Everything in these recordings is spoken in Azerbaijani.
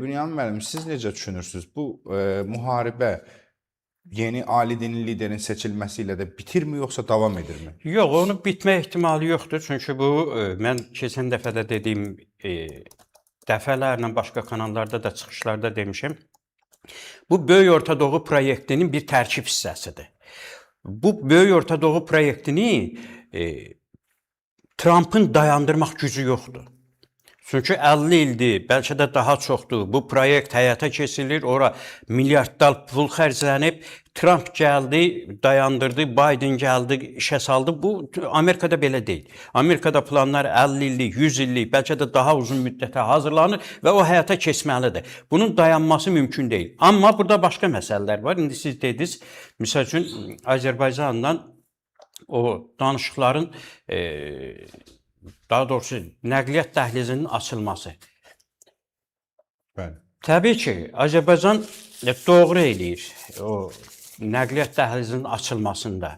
Bünyamin müəllim, siz necə düşünürsünüz? Bu müharibə yeni ali dinin liderin seçilməsi ilə də bitirmi, yoxsa davam edirmi? Yox, onun bitmə ehtimalı yoxdur. Çünki bu, mən keçən dəfə də dediyim, dəfələrlə başqa kanallarda da, çıxışlarda demişim. Bu, Böyük Orta Doğu proyektinin bir tərkib hissəsidir. Bu, Böyük Orta Doğu proyektini Trump'ın dayandırmaq gücü yoxdur. Çünki 50 ildir, bəlkə də daha çoxdur. Bu proyekt həyata keçirilir, ora milyardlar pul xərclənib. Trump gəldi, dayandırdı, Biden gəldi, işə saldı. Bu, Amerikada belə deyil. Amerikada planlar 50 illik, 100 illik, bəlkə də daha uzun müddətə hazırlanır və o həyata keçməlidir. Bunun dayanması mümkün deyil. Amma burada başqa məsələlər var. İndi siz dediniz, misal üçün, Azərbaycandan o danışıqların daha doğrusu nəqliyyat dəhlizinin açılması. Bəli. Təbii ki, Azərbaycan doğru eləyir o nəqliyyat dəhlizinin açılmasında.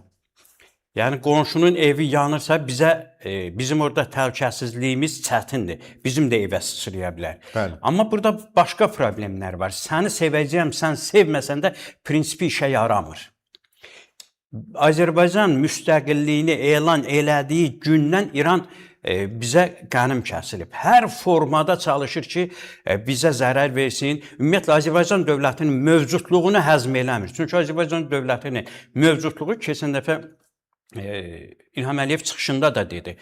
Yəni, qonşunun evi yanırsa bizim orada təhlükəsizliyimiz çətindir. Bizim də evə sıçraya bilər. Bəli. Amma burada başqa problemlər var. Səni sevəcəyəm, sən sevməsən də prinsipi işə yaramır. Azərbaycan müstəqilliyini elan elədiyi gündən İran bizə qənim kəsilib. Hər formada çalışır ki, bizə zərər versin. Ümumiyyətlə, Azərbaycan dövlətinin mövcudluğunu həzm eləmir. Çünki Azərbaycan dövlətinin mövcudluğu keçən dəfə İlham Əliyev çıxışında da dedi.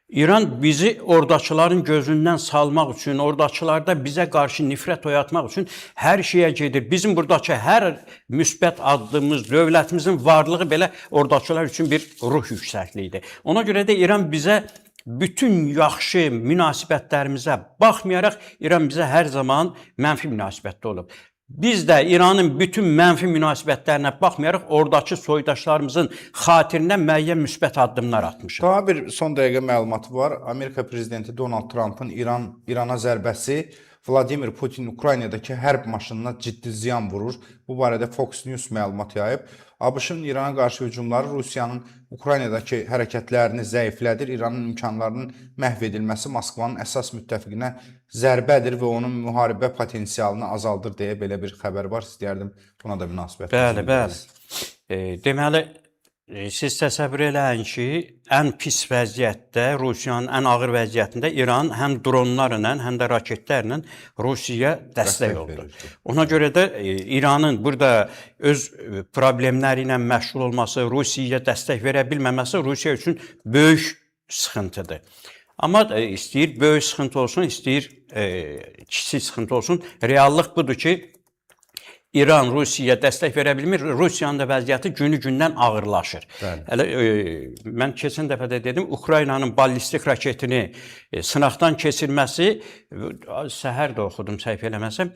İran bizi oradakıların gözündən salmaq üçün, oradakılarda bizə qarşı nifrət oyatmaq üçün hər şeyə gedir. Bizim buradakı hər müsbət addımımız, dövlətimizin varlığı belə oradakılar üçün bir ruh yüksəkliyidir. Ona görə də İran bizə bütün yaxşı münasibətlərimizə baxmayaraq, İran bizə hər zaman mənfi münasibətdə olub. Biz də İranın bütün mənfi münasibətlərinə baxmayaraq, oradakı soydaşlarımızın xatirinə müəyyən müsbət addımlar atmışıq. Daha bir son dəqiqə məlumatı var. Amerika prezidenti Donald Trump'ın İrana zərbəsi Vladimir Putin Ukraynadakı hərb maşınına ciddi ziyan vurur. Bu barədə Fox News məlumat yayıb. ABŞ-ın İrana qarşı hücumları Rusiyanın Ukraynadakı hərəkətlərini zəiflədir. İranın imkanlarının məhv edilməsi Moskvanın əsas müttəfiqinə zərbədir və onun müharibə potensialını azaldır deyə belə bir xəbər var. İstəyərdim buna da münasibət. Bəli. Deməli, siz təsəvvür eləyin ki, ən pis vəziyyətdə, Rusiyanın ən ağır vəziyyətində İran həm dronlarla, həm də raketlərlə Rusiyaya dəstək oldu. Ona görə də İranın burada öz problemləri ilə məşğul olması, Rusiyaya dəstək verə bilməməsi Rusiya üçün böyük sıxıntıdır. Amma istəyir böyük sıxıntı olsun, istəyir kiçik sıxıntı olsun. Reallıq budur ki, İran Rusiyaya dəstək verə bilmir, Rusiyanın da vəziyyəti günü-gündən ağırlaşır. Mən keçən dəfə də dedim, Ukraynanın ballistik raketini sınaqdan keçirməsi, səhər də oxudum, səhv eləməsəm,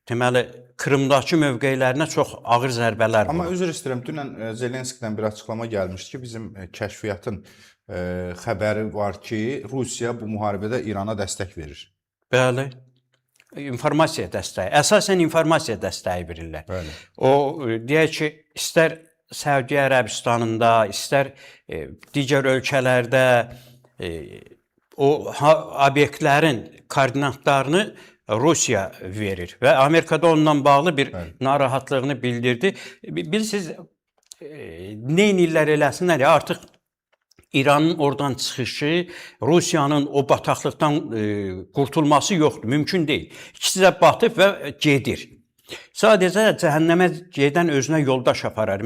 deməli, Krımdakı mövqeylərinə çox ağır zərbələr var. Amma üzr istəyirəm, dünən Zelenskidən bir açıqlama gəlmişdi ki, bizim kəşfiyyatın xəbəri var ki, Rusiya bu müharibədə İrana dəstək verir. Bəli. İnformasiya dəstəyi, əsasən informasiya dəstəyi verirlər. Bəli. O, deyək ki, istər Səudiyyə Ərəbistanında, istər digər ölkələrdə o obyektlərin koordinatlarını Rusiya verir və Amerikada onunla bağlı bir narahatlığını bildirdi. Bilirsiniz, nə edirlər eləsinlər ya, artıq İranın oradan çıxışı, Rusiyanın o bataqlıqdan qurtulması yoxdur, mümkün deyil. İkisi də batıb və gedir. Sadəcə cəhənnəmə gedən özünə yoldaş aparar.